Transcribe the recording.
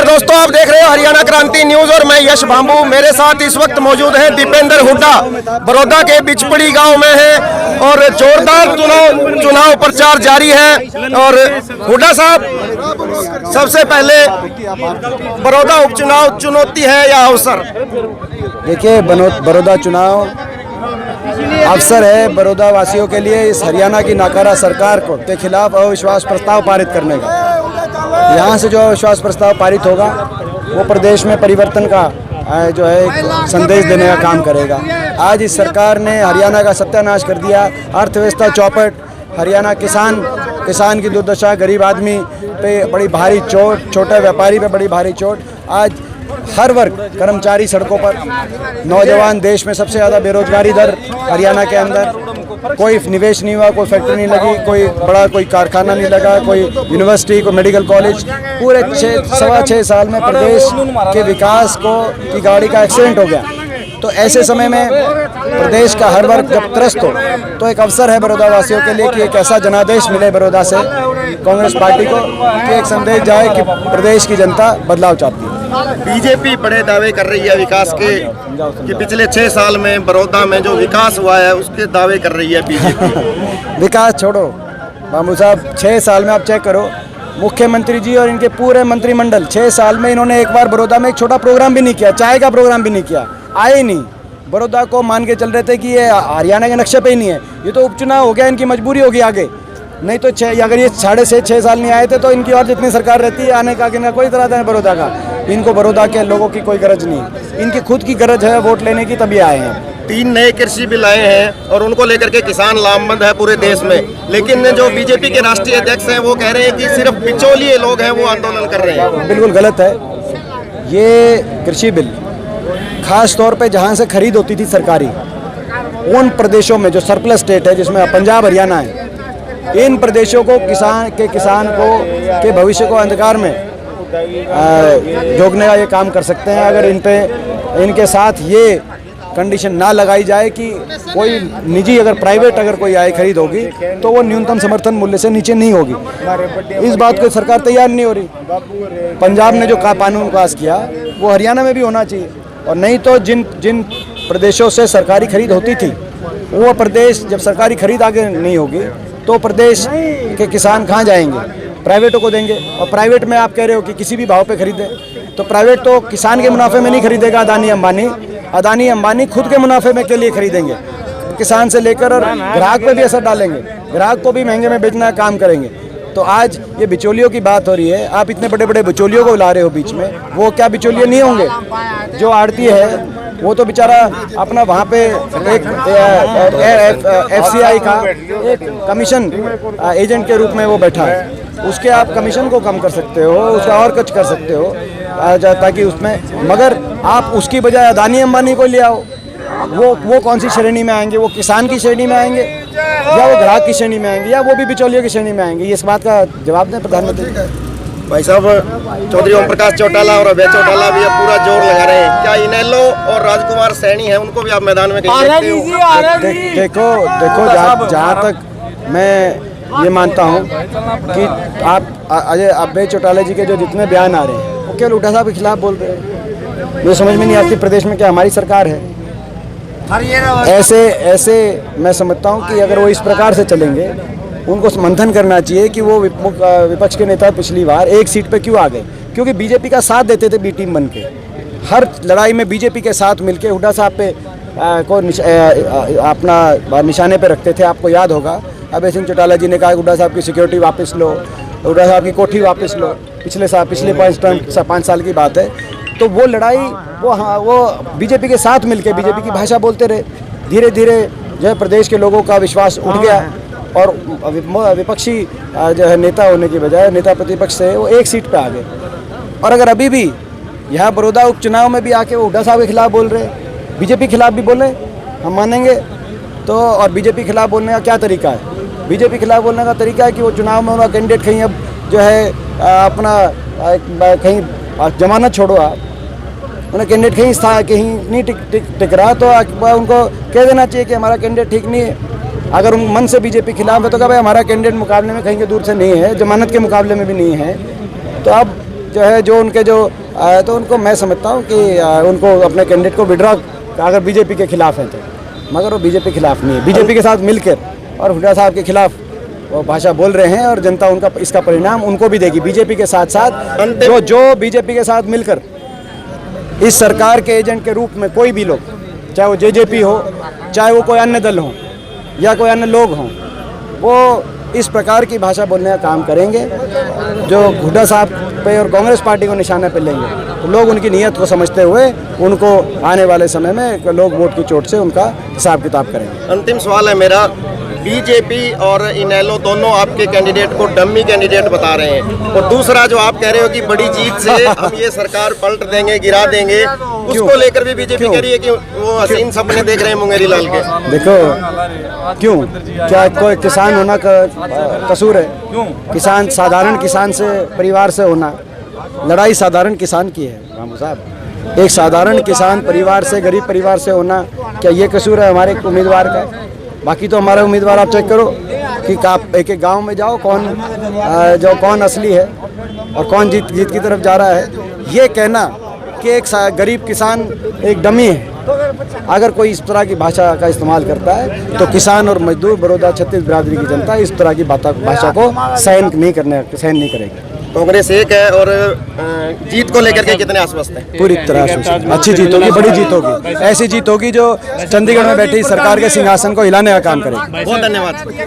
दोस्तों, आप देख रहे हो हरियाणा क्रांति न्यूज और मैं यश भांबू। मेरे साथ इस वक्त मौजूद हैं दीपेंद्र हुड्डा। बड़ौदा के बिचपड़ी गांव में है और जोरदार चुनाव प्रचार जारी है। और हुड्डा साहब, सबसे पहले बड़ौदा उपचुनाव चुनौती है या अवसर? देखिए, बड़ौदा चुनाव अवसर है बड़ौदा वासियों के लिए इस हरियाणा की नाकारा सरकार के खिलाफ अविश्वास प्रस्ताव पारित करने का। यहाँ से जो अविश्वास प्रस्ताव पारित होगा वो प्रदेश में परिवर्तन का जो है एक संदेश देने का काम करेगा। आज इस सरकार ने हरियाणा का सत्यानाश कर दिया, अर्थव्यवस्था चौपट, हरियाणा किसान की दुर्दशा, गरीब आदमी पे बड़ी भारी चोट, छोटे व्यापारी पे बड़ी भारी चोट। आज हर वर्ग कर्मचारी सड़कों पर, नौजवान, देश में सबसे ज़्यादा बेरोजगारी दर हरियाणा के अंदर, कोई निवेश नहीं हुआ, कोई फैक्ट्री नहीं लगी, कोई कारखाना नहीं लगा, कोई यूनिवर्सिटी, कोई मेडिकल कॉलेज। पूरे 6.25 साल में प्रदेश के विकास की गाड़ी का एक्सीडेंट हो गया। तो ऐसे समय में प्रदेश का हर वर्ग जब त्रस्त हो तो एक अवसर है बड़ौदा वासियों के लिए कि एक ऐसा जनादेश मिले बड़ौदा से कांग्रेस पार्टी को कि एक संदेश जाए कि प्रदेश की जनता बदलाव चाहती है। बीजेपी बड़े दावे कर रही है विकास के कि पिछले 6 साल में बड़ौदा में जो विकास हुआ है उसके दावे कर रही है बीजेपी। विकास छोड़ो बाबू साहब, 6 साल में आप चेक करो, मुख्यमंत्री जी और इनके पूरे मंत्रिमंडल 6 साल में इन्होंने एक बार बड़ौदा में एक छोटा प्रोग्राम भी नहीं किया, चाय का प्रोग्राम भी नहीं किया, आए ही नहीं। बड़ौदा को मान के चल रहे थे कि ये हरियाणा के नक्शे पे ही नहीं है। ये तो उपचुनाव हो गया, इनकी मजबूरी होगी आगे, नहीं तो अगर ये 6.5 साल नहीं आए थे तो इनकी और जितनी सरकार रहती है आने का कि कोई तरह था बड़ौदा का। इनको बड़ौदा के लोगों की कोई गरज नहीं, इनकी खुद की गरज है वोट लेने की, तभी आए हैं। 3 नए कृषि बिल आए हैं और उनको लेकर के किसान लामबंद है पूरे देश में। लेकिन जो बीजेपी के राष्ट्रीय अध्यक्ष हैं वो कह रहे हैं कि सिर्फ बिचौलिए लोग हैं वो आंदोलन कर रहे हैं। बिल्कुल गलत है। ये कृषि बिल खास तौर पे जहाँ से खरीद होती थी सरकारी, उन प्रदेशों में जो सरप्लस स्टेट है जिसमें पंजाब हरियाणा है, इन प्रदेशों को किसान के भविष्य को अंधकार में झोंकने का ये काम कर सकते हैं अगर इनके साथ ये कंडीशन ना लगाई जाए कि कोई निजी प्राइवेट कोई आय खरीद होगी तो वो न्यूनतम समर्थन मूल्य से नीचे नहीं होगी। इस बात को सरकार तैयार नहीं हो रही। पंजाब ने जो कानून पास किया वो हरियाणा में भी होना चाहिए, और नहीं तो जिन प्रदेशों से सरकारी खरीद होती थी वो प्रदेश जब सरकारी खरीद आगे नहीं होगी तो प्रदेश के किसान कहाँ जाएंगे? प्राइवेटों को देंगे। और प्राइवेट में आप कह रहे हो कि किसी भी भाव पे खरीदे, तो प्राइवेट तो किसान के मुनाफे में नहीं खरीदेगा। अदानी अंबानी खुद के मुनाफे में के लिए खरीदेंगे, किसान से लेकर, और ग्राहक पे भी असर डालेंगे, ग्राहक को भी महंगे में बेचना काम करेंगे। तो आज ये बिचौलियों की बात हो रही है, आप इतने बड़े बड़े बिचौलियों को ला रहे हो बीच में, वो क्या बिचौलिए नहीं होंगे? जो आड़ती है वो तो बेचारा अपना वहाँ पे एक FCI का एक कमीशन एजेंट के रूप में वो बैठा है, उसके आप कमीशन को कम कर सकते हो, उसका और कुछ कर सकते हो ताकि उसमें, मगर आप उसकी बजाय अदानी अंबानी को ले आओ। वो कौन सी श्रेणी में आएंगे? वो किसान की श्रेणी में आएंगे या वो ग्राहक की श्रेणी में आएंगे या वो भी बिचौलियों की श्रेणी में आएंगे? इस बात का जवाब दें प्रधानमंत्री। भाई साहब, चौधरी ओम प्रकाश चौटाला और अभय चौटाला भी अब पूरा जोर लगा रहे हैं। क्या इनेलो और राजकुमार सैनी है उनको भी आप मैदान में देखते हो? देखो जहाँ तक मैं ये मानता हूँ कि आप अभय चौटाला जी के जो जितने बयान आ रहे हैं वो केवल हुड्डा साहब के खिलाफ बोल रहे हैं। मुझे समझ में नहीं आती प्रदेश में क्या हमारी सरकार है? ऐसे मैं समझता हूँ कि अगर वो इस प्रकार से चलेंगे, उनको मंथन करना चाहिए कि वो विपक्ष के नेता पिछली बार एक सीट पे क्यों आ गए, क्योंकि बीजेपी का साथ देते थे बी टीम बन के। हर लड़ाई में बीजेपी के साथ मिलके हुड्डा साहब पे अपना निशाने पे रखते थे। आपको याद होगा अभय सिंह चौटाला जी ने कहा हुड्डा साहब की सिक्योरिटी वापस लो, हुड्डा साहब की कोठी वापस लो, पिछले 5 साल की बात है। तो वो लड़ाई वो बीजेपी के साथ मिलके बीजेपी की भाषा बोलते रहे। धीरे धीरे जो है प्रदेश के लोगों का विश्वास उठ गया और विपक्षी जो है नेता होने की बजाय नेता प्रतिपक्ष से वो एक सीट पे आ गए। और अगर अभी भी यहाँ बड़ौदा उपचुनाव में भी आके वो हुड्डा साहब के खिलाफ बोल रहे, बीजेपी के खिलाफ भी बोल रहे, हम मानेंगे तो। और बीजेपी के खिलाफ बोलने का क्या तरीका है? बीजेपी के खिलाफ बोलने का तरीका है कि वो चुनाव में उनका कैंडिडेट कहीं अब जो है अपना कहीं जमानत छोड़ो, आप उन्हें कैंडिडेट कहीं नहीं टिक रहा तो उनको कह देना चाहिए कि हमारा कैंडिडेट ठीक नहीं है। अगर उन मन से बीजेपी खिलाफ है तो क्या भाई हमारा कैंडिडेट मुकाबले में कहीं के दूर से नहीं है, जमानत के मुकाबले में भी नहीं है। तो अब जो है जो उनके जो तो उनको मैं समझता हूँ कि उनको अपने कैंडिडेट को विड्रॉ अगर बीजेपी के खिलाफ हैं तो, मगर वो बीजेपी के खिलाफ नहीं है। बीजेपी के साथ मिलकर और हुड्डा साहब के खिलाफ वो भाषा बोल रहे हैं और जनता उनका इसका परिणाम उनको भी देगी। बीजेपी के साथ साथ जो बीजेपी के साथ मिलकर इस सरकार के एजेंट के रूप में कोई भी लोग, चाहे वो जेजेपी हो, चाहे वो कोई अन्य दल हो या कोई अन्य लोग हों, वो इस प्रकार की भाषा बोलने का काम करेंगे जो हुड्डा साहब पे और कांग्रेस पार्टी को निशाने पे लेंगे। तो लोग उनकी नीयत को समझते हुए उनको आने वाले समय में लोग वोट की चोट से उनका हिसाब किताब करेंगे। अंतिम सवाल है मेरा, बीजेपी और इनेलो दोनों आपके कैंडिडेट को डम्मी कैंडिडेट बता रहे हैं, और दूसरा जो आप कह रहे हो कि बड़ी जीत से हम ये सरकार पलट देंगे, गिरा देंगे, उसको लेकर भी बीजेपी कह रही है कि वो हसीन सपने देख रहे हैं मुंगेरी लाल के। देखो क्यों, क्या कोई किसान होना कसूर है? किसान, साधारण किसान से परिवार से होना, लड़ाई साधारण किसान की है रामू साहब। एक साधारण किसान परिवार से, गरीब परिवार से होना, क्या ये कसूर है हमारे उम्मीदवार का? बाकी तो हमारे उम्मीदवार आप चेक करो कि एक एक गांव में जाओ, कौन असली है और कौन जीत की तरफ जा रहा है। ये कहना कि एक गरीब किसान एक डमी है, अगर कोई इस तरह की भाषा का इस्तेमाल करता है तो किसान और मजदूर, बड़ौदा छत्तीस बिरादरी की जनता इस तरह की भाषा को सहन नहीं करेगी। कांग्रेस एक है और जीत को लेकर के कितने आश्वस्त हैं? पूरी तरह आश्वस्त। अच्छी जीत होगी, बड़ी जीत होगी, ऐसी जीत होगी जो चंडीगढ़ में बैठी सरकार के सिंहासन को हिलाने का काम करेगी। बहुत धन्यवाद।